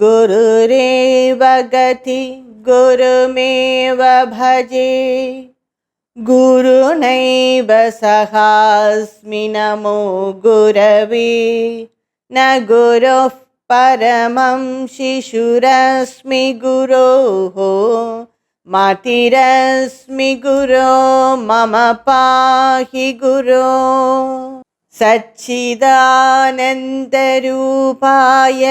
गुरुरेव गति गुरुमेव भजे गुरुनैव सहास्मि नमो गुरवे न गुरुः परमं शिशुरस्मि गुरोः मातिरस्मि गुरो मम पाहि गुरो सच्चिदानन्दरूपाय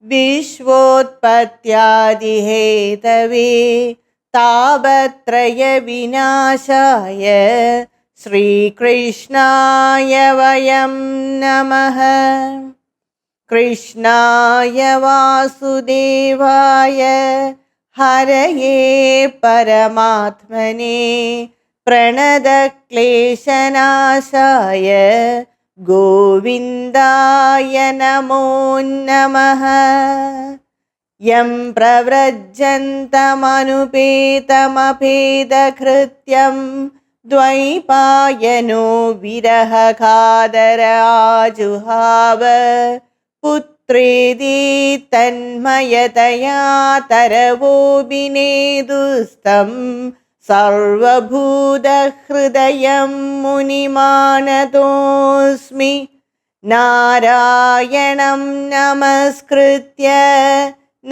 विश्वोत्पत्त्यादिहेतवे तापत्रयविनाशाय श्रीकृष्णाय वयं नमः। कृष्णाय वासुदेवाय हरये परमात्मने प्रणतक्लेशनाशाय गोविन्दाय नमो नमः। यं प्रव्रजन्तमनुपेतमपेदकृत्यं द्वैपायनो विरहकातर आजुहाव पुत्रेति तन्मयतया तरवोऽभिनेदुस्तं सर्वभूतहृदयं मुनिमानतोऽस्मि। नारायणं नमस्कृत्य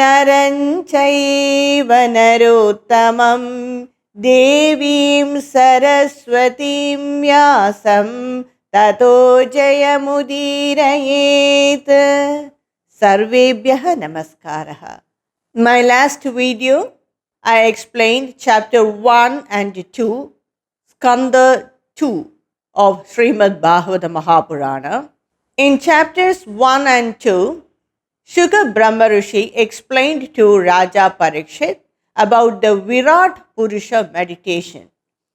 नरं चैव नरोत्तमं देवीं सरस्वतीं व्यासं ततो जयमुदीरयेत्। सर्वेभ्यः नमस्कारः। My last video I explained chapter 1 and 2, Skanda 2 of Srimad Bhagavata Mahapurana. In chapters 1 and 2, Shuka Brahma Rishi explained to Raja Parikshit about the Virat Purusha meditation,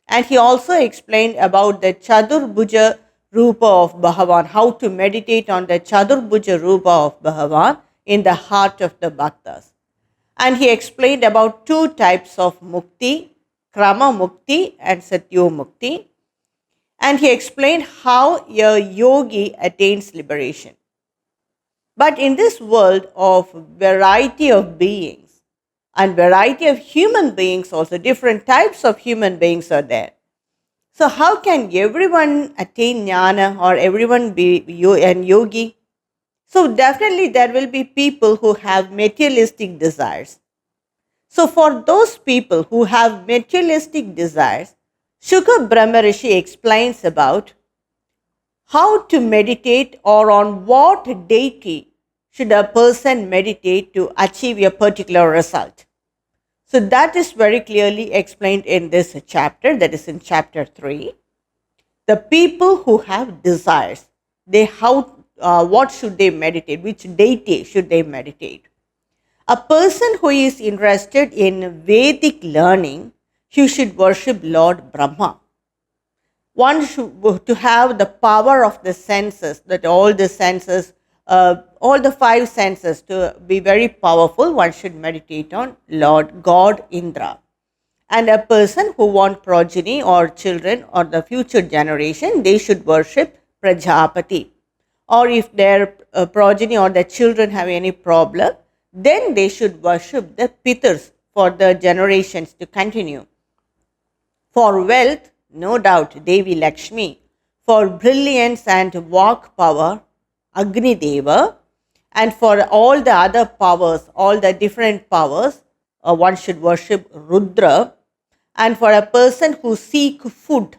and he also explained about the Chaturbhuja Rupa of Bhagavan, how to meditate on the Chaturbhuja Rupa of Bhagavan in the heart of the Bhaktas. And he explained about two types of mukti, Krama Mukti and Satyo Mukti. And he explained how a yogi attains liberation. But in this world of variety of beings and variety of human beings also, different types of human beings are there. So how can everyone attain jnana or everyone be an yogi? So definitely there will be people who have materialistic desires. So for those people who have materialistic desires, Shuka Brahma Rishi explains about how to meditate or on what deity should a person meditate to achieve a particular result. So that is very clearly explained in this chapter, that is in chapter 3. The people who have desires, what should they meditate? Which deity should they meditate? A person who is interested in Vedic learning, he should worship Lord Brahma. One should to have the power of the senses, that all the senses, all the five senses to be very powerful, one should meditate on Lord God Indra. And a person who wants progeny or children or the future generation, they should worship Prajapati. Or if their progeny or the children have any problem, then they should worship the Pitars for the generations to continue. For wealth, no doubt, Devi Lakshmi. For brilliance and walk power, Agni Deva. And for all the other powers, all the different powers, one should worship Rudra. And for a person who seek food,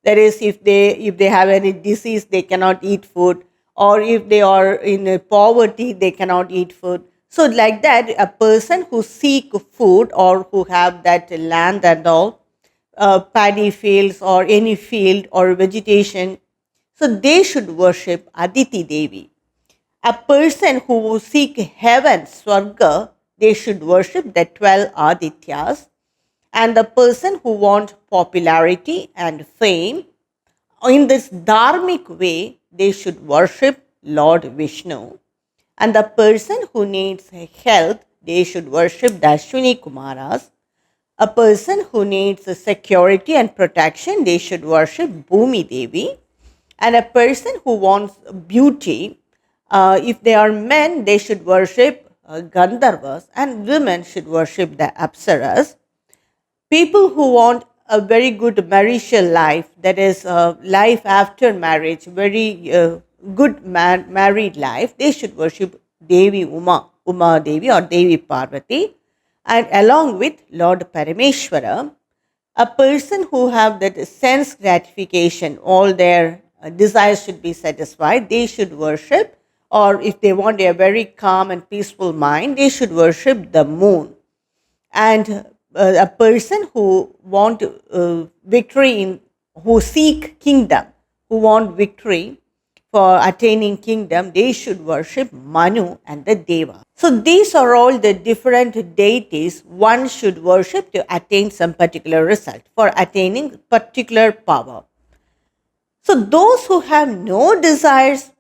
that is, if they have any disease, they cannot eat food, or if they are in poverty, they cannot eat food. So like that, a person who seek food or who have that land and all, paddy fields or any field or vegetation, so they should worship Aditi Devi. A person who seek heaven, Swarga, they should worship the 12 Adityas. And the person who wants popularity and fame, in this dharmic way, they should worship Lord Vishnu. And the person who needs health, they should worship the Ashwini Kumaras. A person who needs security and protection, they should worship Bhumi Devi. And a person who wants beauty, if they are men, they should worship Gandharvas, and women should worship the Apsaras. People who want a very good marital life, that is, life after marriage, very good married life, they should worship Devi Uma Devi or Devi Parvati, and along with Lord Parameshwara. A person who have that sense gratification, all their desires should be satisfied, they should worship, or if they want a very calm and peaceful mind, they should worship the moon. And a person who want victory in, who seek kingdom, who want victory for attaining kingdom, they should worship Manu and the Deva. So these are all the different deities one should worship to attain some particular result, for attaining particular power. So those who have no desires,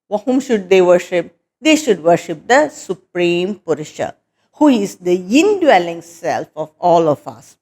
whom should they worship? They should worship the Supreme Purusha, who is the indwelling self of all of us.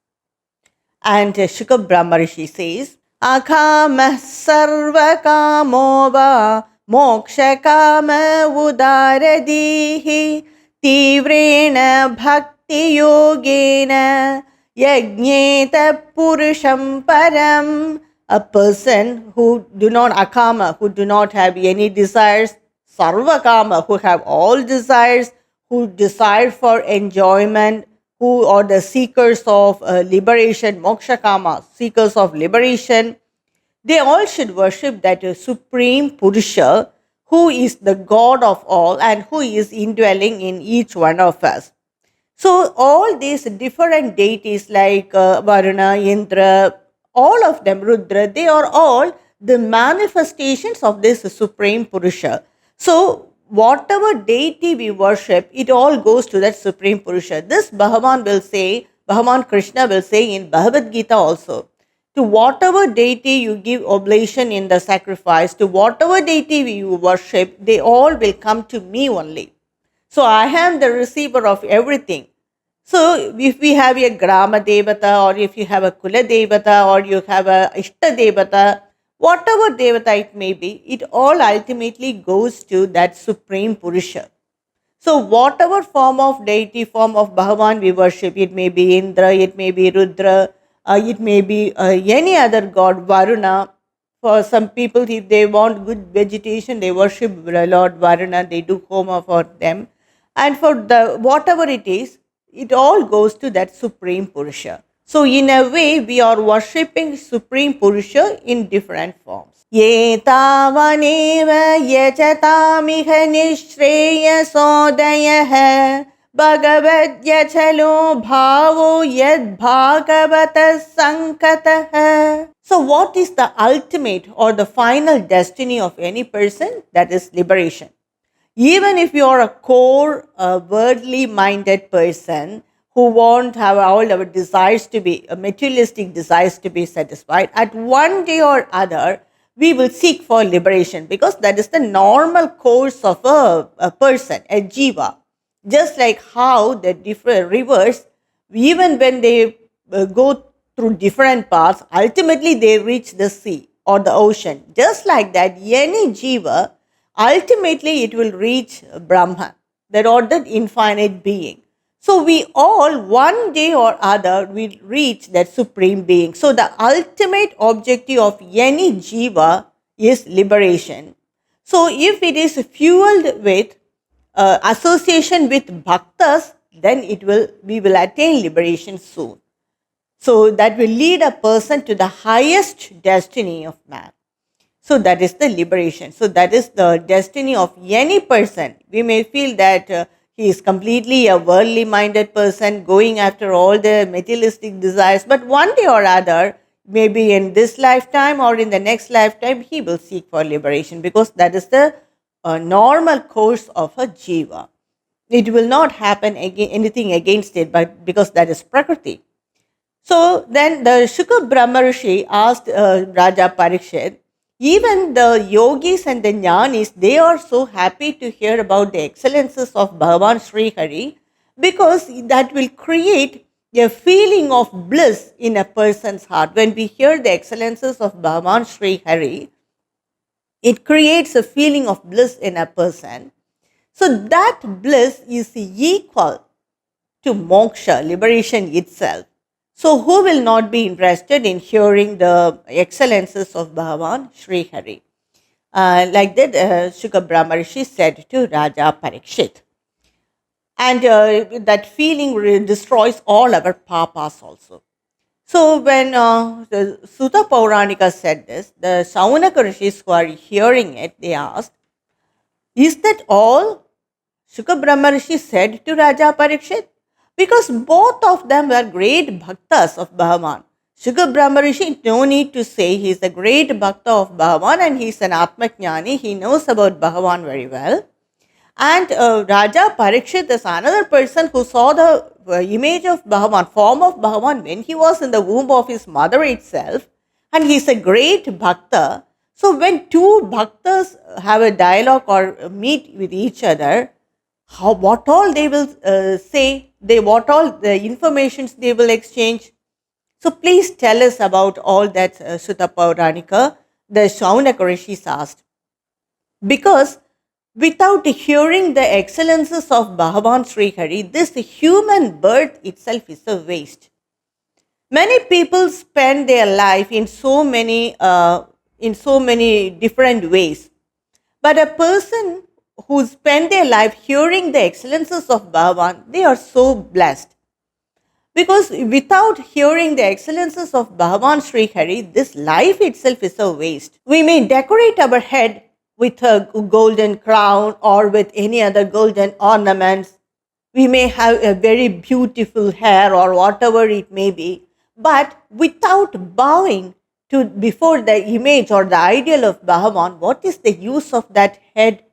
And Shuka Brahmarishi says, Akama sarva kamo va moksha kama udaradihi tivrena bhakti yogena yajneta purusham param. A person who do not akama, who do not have any desires, sarva kama, who have all desires, who desire for enjoyment, who are the seekers of liberation, moksha kama, seekers of liberation, they all should worship that Supreme Purusha, who is the God of all and who is indwelling in each one of us. So all these different deities like Varuna, Indra, all of them, Rudra, they are all the manifestations of this Supreme Purusha. So whatever deity we worship, it all goes to that Supreme Purusha. This Bhagavan will say, Bhagavan Krishna will say in Bhagavad Gita also, to whatever deity you give oblation in the sacrifice, to whatever deity you worship, they all will come to me only. So I am the receiver of everything. So if we have a Grama Devata, or if you have a Kula Devata, or you have a Ishta Devata, whatever Devata it may be, it all ultimately goes to that Supreme Purusha. So whatever form of deity, form of Bhagavan we worship, it may be Indra, it may be Rudra, it may be any other god, Varuna. For some people, if they want good vegetation, they worship Lord Varuna, they do homa for them. And for the whatever it is, it all goes to that Supreme Purusha. So in a way, we are worshipping Supreme Purusha in different forms. Ye tavaneva yachatamiha nishreyasodayah Bhagavad yachalo bhavo yad bhagavata sankatah. So what is the ultimate or the final destiny of any person? That is liberation. Even if you are a core, worldly minded person who won't have all our desires to be, materialistic desires to be satisfied, at one day or other, we will seek for liberation, because that is the normal course of a person, a jiva. Just like how the different rivers, even when they go through different paths, ultimately they reach the sea or the ocean. Just like that, any jiva, ultimately it will reach Brahman, that or that infinite being. So we all one day or other will reach that supreme being. So the ultimate objective of any jiva is liberation. So if it is fueled with association with bhaktas, then we will attain liberation soon. So that will lead a person to the highest destiny of man. So that is the liberation. So that is the destiny of any person. We may feel that he is completely a worldly minded person going after all the materialistic desires, but one day or other, maybe in this lifetime or in the next lifetime, he will seek for liberation, because that is the normal course of a jiva. It will not happen anything against it, but because that is prakriti. So then the Shuka Brahmarishi asked Raja Parikshit, even the yogis and the jnanis, they are so happy to hear about the excellences of Bhagavan Sri Hari, because that will create a feeling of bliss in a person's heart. When we hear the excellences of Bhagavan Sri Hari, it creates a feeling of bliss in a person. So that bliss is equal to moksha, liberation itself. So who will not be interested in hearing the excellences of Bhagavan Sri Hari? Like that, Shukra Brahmarishi said to Raja Parikshit. And that feeling destroys all our papas also. So when the Sutta Pauranika said this, the Saunaka Rishis who are hearing it, they asked, is that all Shukra Brahmarishi said to Raja Parikshit? Because both of them were great bhaktas of Bhagavan. Shukra Brahmarishi, no need to say, he is a great bhakta of Bhagavan and he is an Atmajnani. He knows about Bhagavan very well. And Raja Parikshit is another person who saw the image of Bhagavan, form of Bhagavan when he was in the womb of his mother itself. And he is a great bhakta. So when two bhaktas have a dialogue or meet with each other, what all they will say, what all the informations they will exchange. So please tell us about all that, Sutta Pauranika, the Saunaka Rishis asked. Because without hearing the excellences of Bhagavan Sri Hari, this human birth itself is a waste. Many people spend their life in so many different ways. But a person who spend their life hearing the excellences of Bhagavan, they are so blessed. Because without hearing the excellences of Bhagavan Sri Hari, this life itself is a waste. We may decorate our head with a golden crown or with any other golden ornaments. We may have a very beautiful hair or whatever it may be. But without bowing to before the image or the ideal of Bhagavan, what is the use of that head?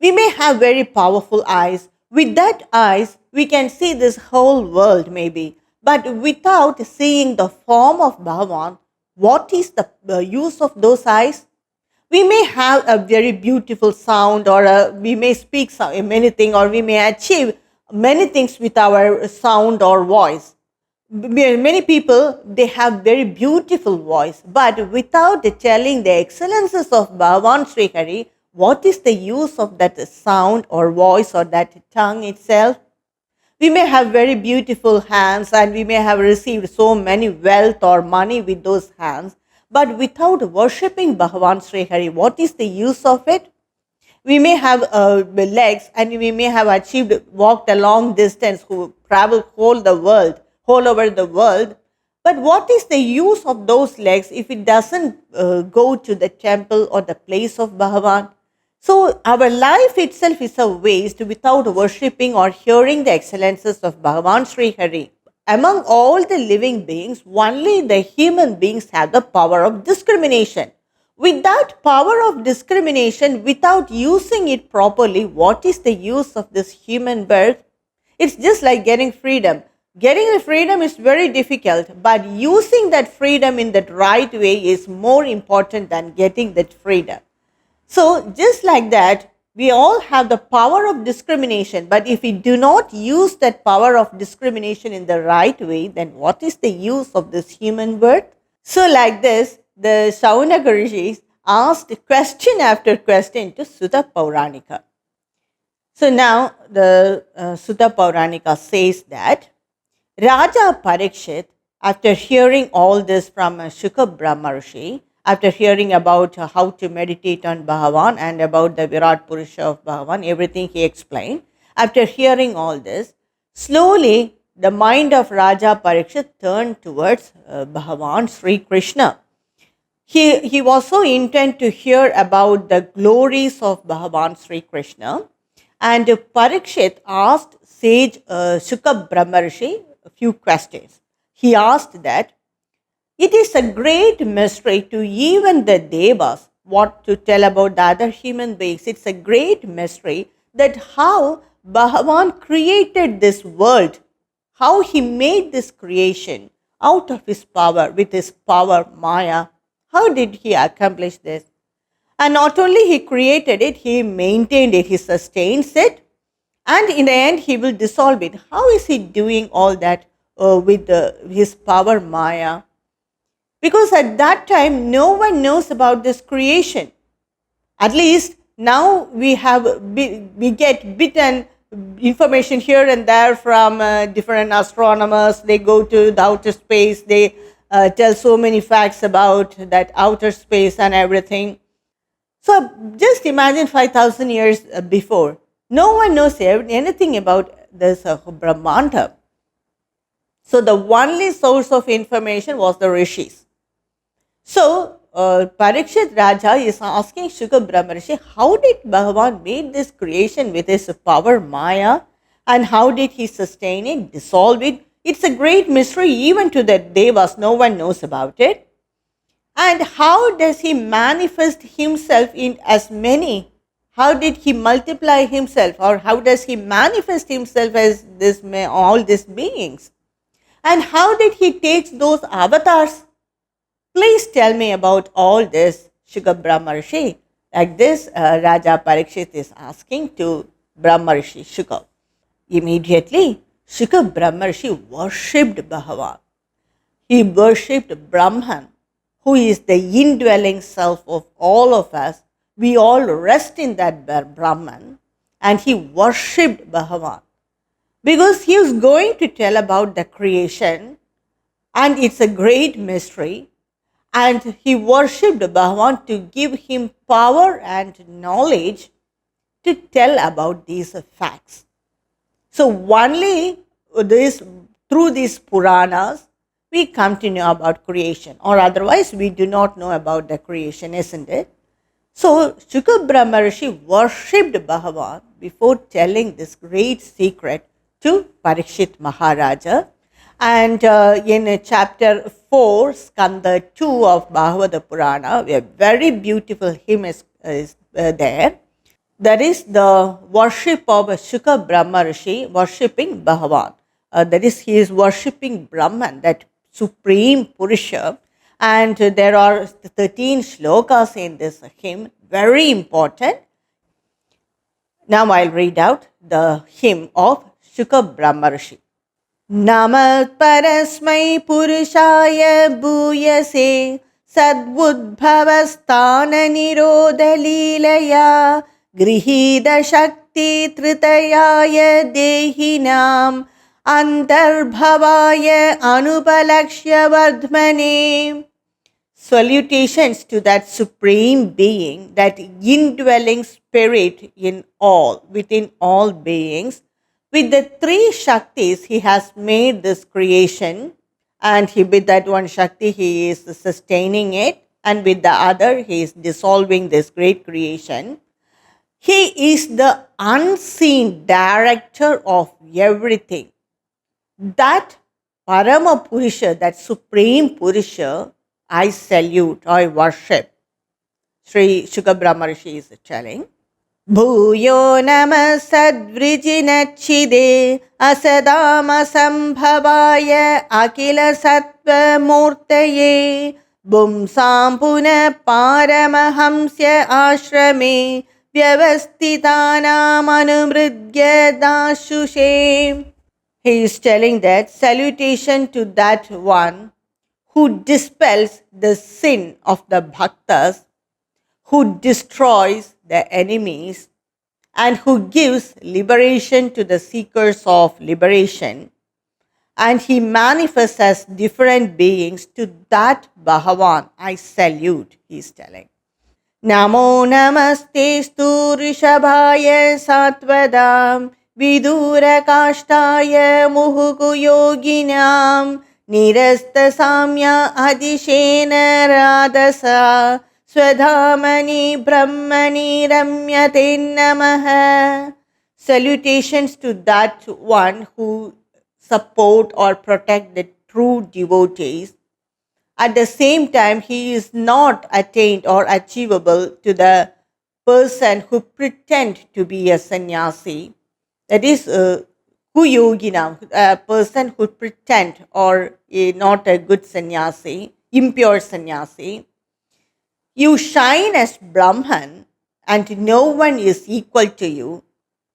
We may have very powerful eyes. With that eyes, we can see this whole world maybe. But without seeing the form of Bhagavan, what is the use of those eyes? We may have a very beautiful sound or we may speak many things or we may achieve many things with our sound or voice. Many people, they have very beautiful voice, but without telling the excellences of Bhagavan Sri Hari, what is the use of that sound or voice or that tongue itself? We may have very beautiful hands and we may have received so many wealth or money with those hands, but without worshipping Bhagavan Sri Hari, what is the use of it? We may have legs and we may have walked a long distance, who travel whole over the world. But what is the use of those legs if it doesn't go to the temple or the place of Bhagavan? So our life itself is a waste without worshipping or hearing the excellences of Bhagavan Sri Hari. Among all the living beings, only the human beings have the power of discrimination. With that power of discrimination, without using it properly, what is the use of this human birth? It's just like getting freedom. Getting the freedom is very difficult, but using that freedom in the right way is more important than getting that freedom. So just like that, we all have the power of discrimination, but if we do not use that power of discrimination in the right way, then what is the use of this human birth? So like this, the Saunaka Rishis asked question after question to Sutta Pauranika. So now the Sutta Pauranika says that Raja Parikshit, after hearing all this from Shukra Brahmarishi, after hearing about how to meditate on Bhagavan and about the Virat Purusha of Bhagavan, everything he explained, after hearing all this, slowly the mind of Raja Parikshit turned towards Bhagavan Sri Krishna. He was so intent to hear about the glories of Bhagavan Sri Krishna, and Parikshit asked sage Shukra Brahmarishi a few questions. He asked that, it is a great mystery to even the Devas what to tell about the other human beings. It's a great mystery that how Bhagavan created this world, how he made this creation out of his power, with his power Maya. How did he accomplish this? And not only he created it, he maintained it, he sustains it, and in the end he will dissolve it. How is he doing all that with his power Maya? Because at that time, no one knows about this creation. At least Now we get bitten information here and there from different astronomers. They go to the outer space. They tell so many facts about that outer space and everything. So just imagine 5,000 years before. No one knows anything about this Brahmanda. So the only source of information was the rishis. So Parikshit Raja is asking Shuka Brahmarshi, how did Bhagavan made this creation with his power Maya, and how did he sustain it, dissolve it? It's a great mystery even to the Devas. No one knows about it. And how does he manifest himself in as many? How did he multiply himself, or how does he manifest himself as all these beings? And how did he take those avatars? Please tell me about all this, Shuka Brahmarshi. Like this, Raja Parikshit is asking to Brahmarshi Shuka. Immediately, Shuka Brahmarshi worshipped Bhagavan. He worshipped Brahman, who is the indwelling self of all of us. We all rest in that Brahman, and he worshipped Bhagavan because he is going to tell about the creation, and it's a great mystery. And he worshipped Bhagavan to give him power and knowledge to tell about these facts. So only through these Puranas, we come to know about creation, or otherwise we do not know about the creation, isn't it? So Shuka Brahmarshi worshipped Bhagavan before telling this great secret to Parikshit Maharaja. And in chapter 4, Skanda 2 of Bhagavata Purana, a very beautiful hymn is there. That is the worship of Shuka Brahmarshi worshipping Bhagavan. That is, he is worshipping Brahman, that supreme Purusha. And there are 13 shlokas in this hymn, very important. Now I'll read out the hymn of Shuka Brahmarshi. Namat parasmai purushaya bhuyase sadbudbhavasthana nirodha leelaya grihida shakti tritayaya dehinam antarbhavaya anupalakshya vardhmane. Salutations to that supreme being, that indwelling spirit in all, within all beings. With the three Shaktis, he has made this creation, and with that one Shakti, he is sustaining it, and with the other, he is dissolving this great creation. He is the unseen director of everything. That Parama Purusha, that supreme Purusha, I salute, I worship. Sri Shuka Brahmarshi is telling. Bhuyo nama sadvrijinachide asadama sambhavaya akila sattva murtaye bumsam puna paramahamsya ashrame vyavasthitanam anumridya dashushe. He is telling that salutation to that one who dispels the sin of the bhaktas, who destroys the enemies, and who gives liberation to the seekers of liberation. And he manifests as different beings. To that Bhagavan I salute, he is telling. Namo namaste stu rishabhaya satvadam vidura kashtaya muhuku yoginam nirasta samya adishena radasa Swadhamani Brahmani Ramyate Namaha. Salutations to that one who support or protect the true devotees. At the same time, he is not attained or achievable to the person who pretend to be a sannyasi. That is, kuyogina, a person who pretend or not a good sannyasi, impure sannyasi. You shine as Brahman, and no one is equal to you.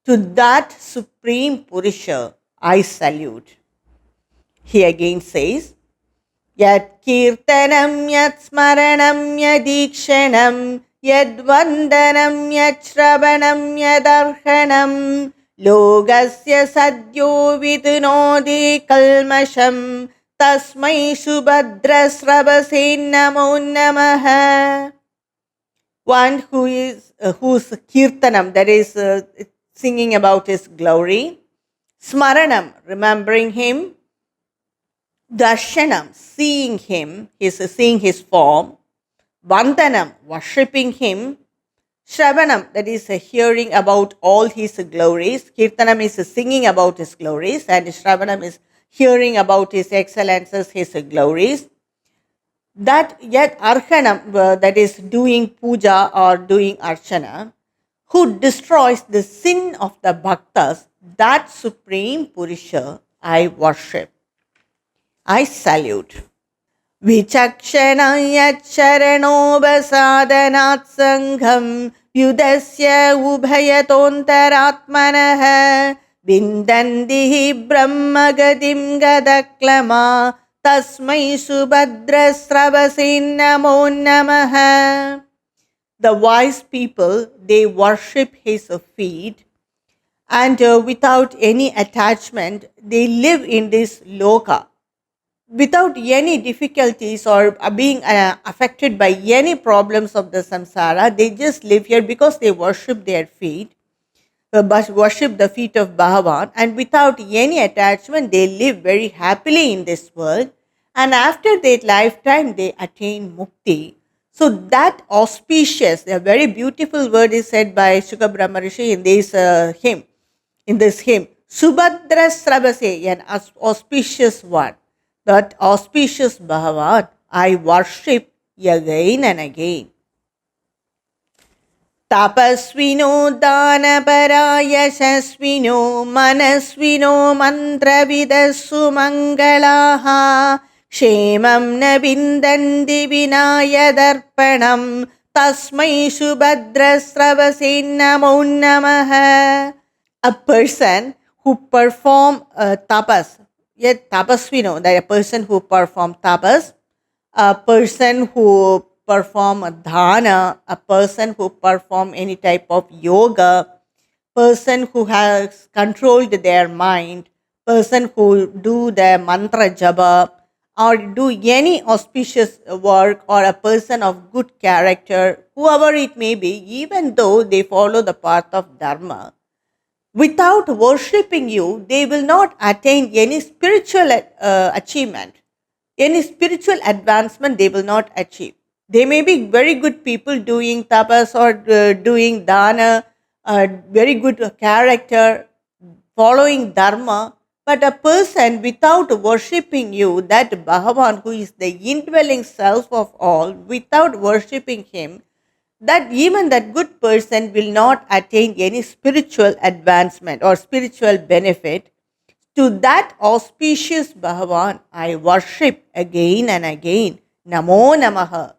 To that supreme Purusha I salute. He again says, Yat kirtanam yat smaranam yadikshanam यद्वन्दनं यच्छ्रवणं यदर्हणं लोकस्य सद्यो विदुनोति कल्मषं तस्मै सुभद्रस्रवसे नमो नमः. One whose kirtanam, that is singing about his glory, smaranam, remembering him, darshanam, seeing him, seeing his form, vandanam, worshipping him, shravanam, that is hearing about all his glories. Kirtanam is singing about his glories, and shravanam is hearing about his excellences, his glories. That yet arhanam, that is doing puja or doing archana, who destroys the sin of the bhaktas, that supreme Purusha I worship. I salute. Vichakshanayat charanobhasadanat sangham yudasya ubhayatontaratmanah vindandihi brahmagadim gadaklama tasmai subhadrasravase namo namaha. The wise people, they worship his feet, and without any attachment, they live in this loka without any difficulties or being affected by any problems of the samsara. They just live here because they worship their feet, worship the feet of Bhagavan, and without any attachment, they live very happily in this world. And after their lifetime, they attain mukti. So that auspicious, a very beautiful word is said by Shuka Brahma Rishi in this hymn. Subhadra Sravase, an auspicious one. That auspicious Bhagavan I worship again and again. Tapasvino danapara yashasvino manasvino mantravidasu mangalaha Kshemam na bindandi vinayadarpanam tasmai subhadrasravase namo namaha. A person who perform tapas, yet tapasvino, that a person who perform tapas, a person who perform dana, a person who perform any type of yoga, person who has controlled their mind, person who do the mantra japa, or do any auspicious work, or a person of good character, whoever it may be, even though they follow the path of dharma, without worshipping you, they will not attain any spiritual achievement, any spiritual advancement they will not achieve. They may be very good people doing tapas or doing dana, very good character, following dharma, but a person without worshipping you, that Bhagavan who is the indwelling self of all, without worshipping him, that even that good person will not attain any spiritual advancement or spiritual benefit. To that auspicious Bhagavan I worship again and again. Namo Namaha.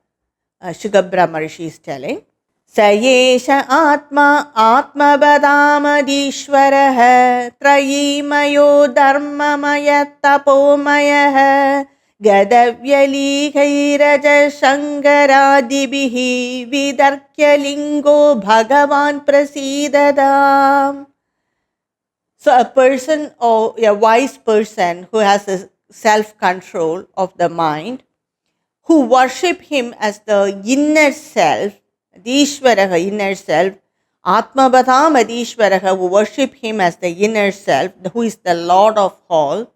Shuka Brahma Rishi is telling. Sayesha Atma Atma Badamadishwaraha Trayimayo Dharmamaya Tapomaya Gadavyalikairaja Shankaradibihi Vidarkyalingo Bhagavan Prasidadam. So a person or a wise person who has a self-control of the mind, who worship him as the inner self, the Ishvaraha, inner self, Atmabhadam Adishvaraha, who worship him as the inner self, who is the Lord of all,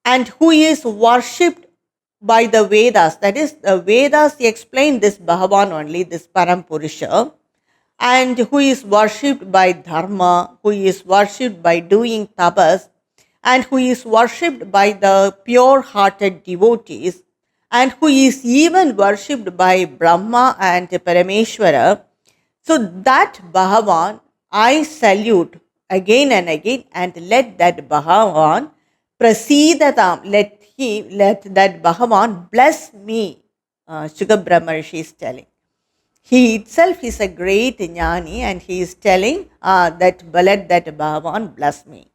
and who is worshipped by the Vedas. That is, the Vedas explain this Bhagavan only, this Parampurusha, and who is worshipped by dharma, who is worshipped by doing tapas, and who is worshipped by the pure-hearted devotees, and who is even worshipped by Brahma and Parameshwara. So that Bhagavan I salute again and again, and let that Bhagavan prasidatam, let that Bhagavan bless me. Shuka Brahma Rishi is telling. He itself is a great jnani, and he is telling that let that Bhagavan bless me.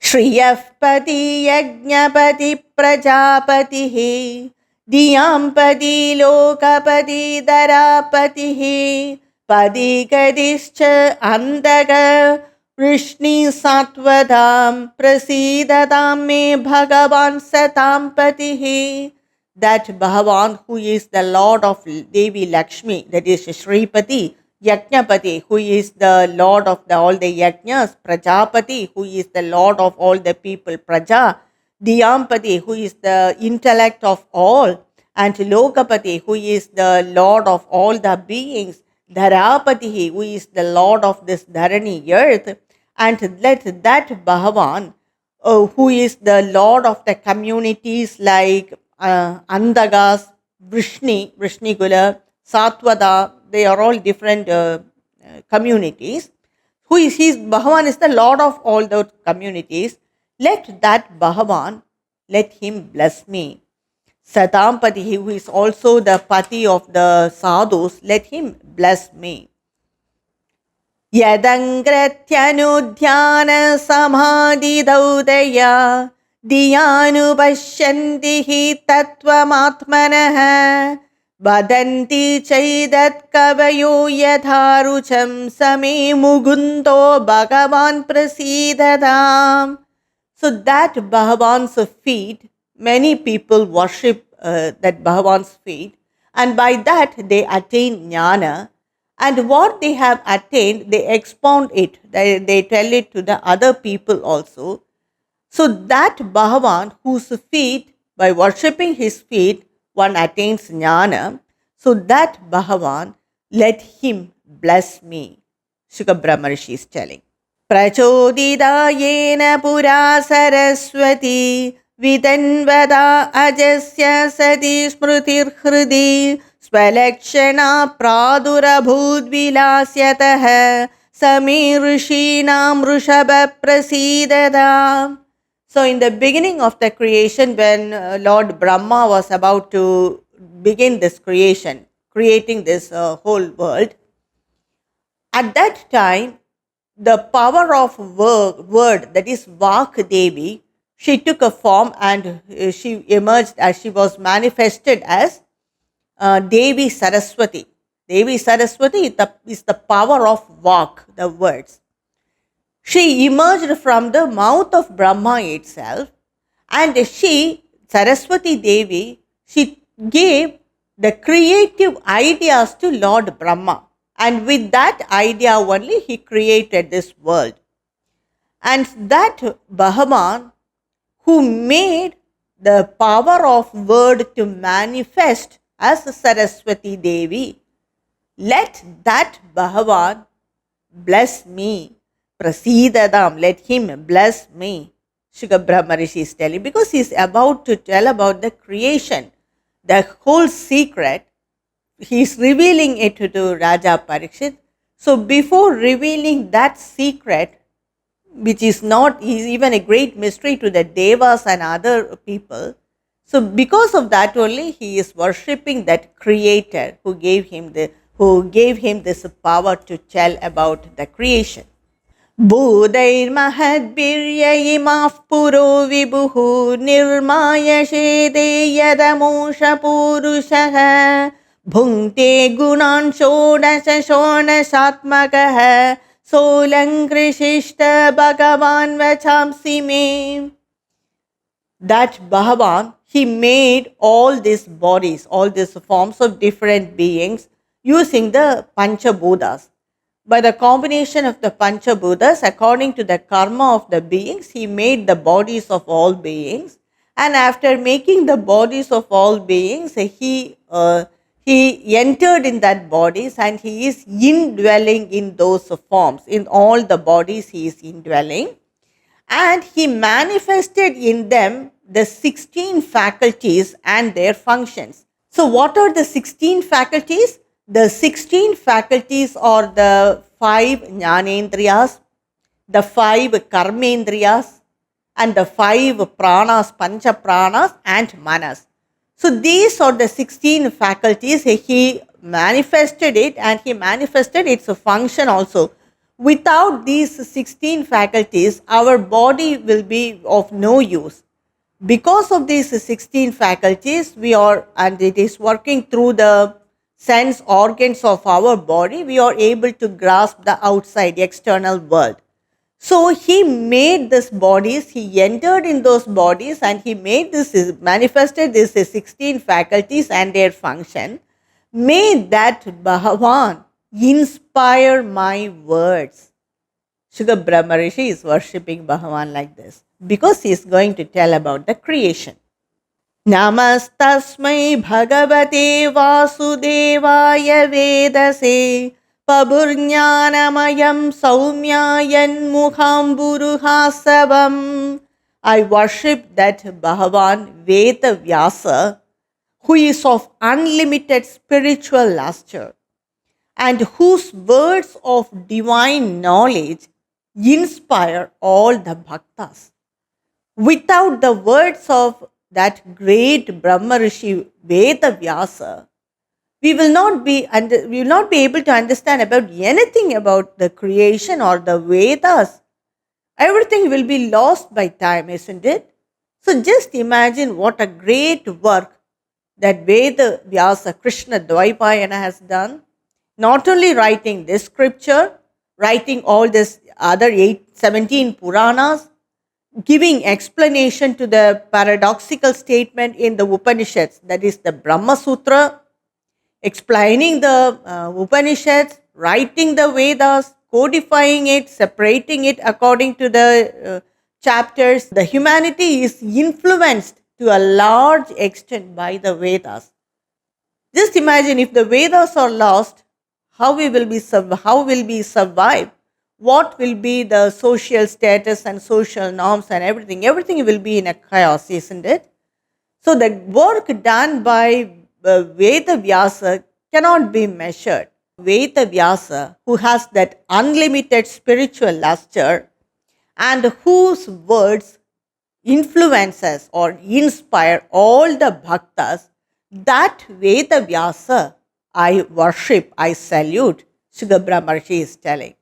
Shriyapati Yajnapati Prajapati Diyampati lokapati dharapatihi padi gadischa andaga Vrishni satvadam prasidadam me bhagavan satampatihi. That Bhagavan, who is the Lord of Devi Lakshmi, that is Shripati, Yajnapati, who is the Lord of all the Yajnas, Prajapati, who is the Lord of all the people, Praja, Diyampati, who is the intellect of all, and Lokapati, who is the Lord of all the beings, Dharapati, who is the Lord of this Dharani earth, and let that Bhagavan, who is the Lord of the communities like Andagas, Vrishnigula, Satvada, they are all different communities. Who is Bhagavan is the Lord of all those communities. Let that Bhagavan, let him bless me. Satampati, who is also the Pati of the sadhus, let him bless me. Yadangratyanudhyana samadhidaudaya diyanupashyanti hi tattvamatmanah vadanti chaidat kavayo yatharucham same mugundo bhagavan prasidadam. So that Bhagavan's feet, many people worship that Bhagavan's feet, and by that they attain jnana. And what they have attained, they expound it, they tell it to the other people also. So that Bhagavan, whose feet, by worshipping his feet, one attains jnana. So that Bhagavan, let him bless me. Shukra Brahma Rishi is telling. Prachodidayena pura saraswati vidanvada ajasya sati smrutir hridi swalakshana pradurabhudvilasyatah sami rishinam rishabha prasidada. So in the beginning of the creation, when Lord Brahma was about to begin this creation, creating this whole world, at that time, the power of word, that is Vak Devi, she took a form and she emerged as she was manifested as Devi Saraswati. Devi Saraswati is the power of Vak, the words. She emerged from the mouth of Brahma itself, and she, Saraswati Devi, she gave the creative ideas to Lord Brahma. And with that idea only, he created this world. And that Bhagavan, who made the power of word to manifest as Saraswati Devi, let that Bhagavan bless me. Prasidadam, let him bless me. Shukra Brahma Rishi is telling, because he is about to tell about the creation, the whole secret. He is revealing it to Raja Parikshit. So before revealing that secret, which is not even a great mystery to the Devas and other people, so because of that only he is worshipping that creator who gave him this power to tell about the creation. Bodhair mahadbirya imaf puro vibuhu nirmaya shede yadamosha purushaha bhungte gunan shodasha shonasatmakaha solankrishishta bhagavan vachamsi me. That Bhagavan, he made all these bodies, all these forms of different beings using the Panchabhutas. By the combination of the Panchabhutas, according to the karma of the beings, he made the bodies of all beings. And after making the bodies of all beings, he entered in that bodies and he is indwelling in those forms. In all the bodies he is indwelling. And he manifested in them the 16 faculties and their functions. So what are the 16 faculties? The 16 faculties are the 5 jnanendriyas, the 5 karmendriyas, and the 5 pranas, pancha pranas and manas. So these are the 16 faculties. He manifested it and he manifested its function also. Without these 16 faculties, our body will be of no use. Because of these 16 faculties, and it is working through the sense organs of our body, we are able to grasp the outside, external world. So he made these bodies, he entered in those bodies and he made manifested these 16 faculties and their function. May that Bhagavan inspire my words. Shuga Brahma Rishi is worshipping Bhagavan like this because he is going to tell about the creation. Namastasmai Bhagavate Vasudevaya Vedase Paburnanamayam Saumyayan Mukhamburuhasavam. I worship that Bhagavan Veda Vyasa, who is of unlimited spiritual luster and whose words of divine knowledge inspire all the bhaktas. Without the words of that great Brahma Rishi Veda Vyasa, we will not be able to understand about anything about the creation or the Vedas. Everything will be lost by time, isn't it? So just imagine what a great work that Veda Vyasa Krishna Dvaipayana has done. Not only writing this scripture, writing all this other 17 Puranas, giving explanation to the paradoxical statement in the Upanishads, that is the Brahma Sutra, explaining the Upanishads, writing the Vedas, codifying it, separating it according to the chapters. The humanity is influenced to a large extent by the Vedas. Just imagine if the Vedas are lost, how will we survive? What will be the social status and social norms and everything? Everything will be in a chaos, isn't it? So the work done by Veda Vyasa cannot be measured. Veda Vyasa, who has that unlimited spiritual luster and whose words influence us or inspire all the bhaktas, that Veda Vyasa I worship, I salute, Shuga Brahmarshi is telling.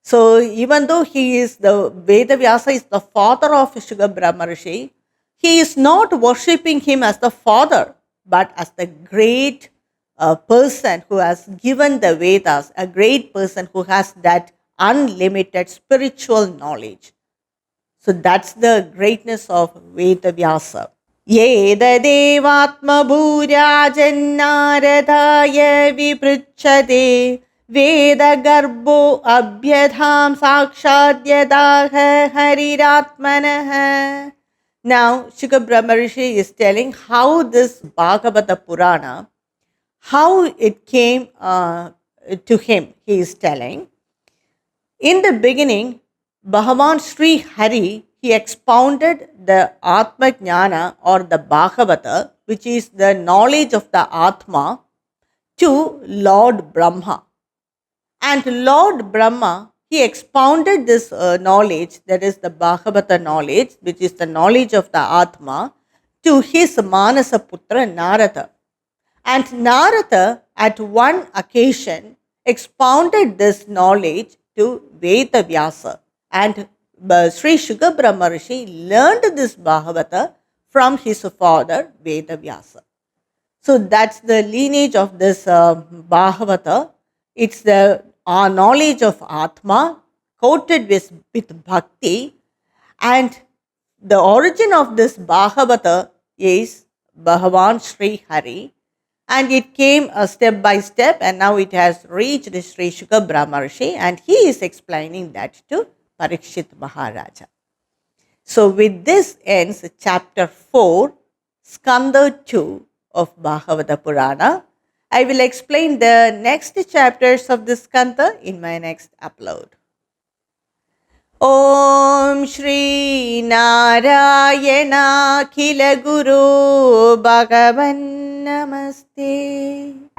So even though Veda Vyasa is the father of Shuga Brahmarshi, he is not worshipping him as the father, but as the great person who has given the Vedas, a great person who has that unlimited spiritual knowledge. So that's the greatness of Veda Vyasa. Yeda devatma bhurajannāradāya viprucchate Veda garbo abhyadham sakshadyadaha hariratmanaha. Now, Shuka Brahmarishi is telling how this Bhagavata Purana, how it came to him. He is telling, in the beginning, Bhagavan Sri Hari, he expounded the Atma Jnana or the Bhagavata, which is the knowledge of the Atma, to Lord Brahma. And Lord Brahma, he expounded this knowledge, that is the Bhagavata knowledge, which is the knowledge of the Atma, to his Manasa Putra Narada. And Narada, at one occasion, expounded this knowledge to Veda Vyasa. And Sri Shuka Brahmarishi learned this Bhagavata from his father, Veda Vyasa. So that's the lineage of this Bhagavata. It's the knowledge of Atma coated with bhakti, and the origin of this Bhagavata is Bhagavan Sri Hari, and it came step by step, and now it has reached Sri Shuka Brahmarishi, and he is explaining that to Parikshit Maharaja. So with this ends chapter 4, Skanda 2 of Bhagavata Purana. I will explain the next chapters of this Skanda in my next upload. Om Shri Narayana Khila Guru Bhagavan Namaste.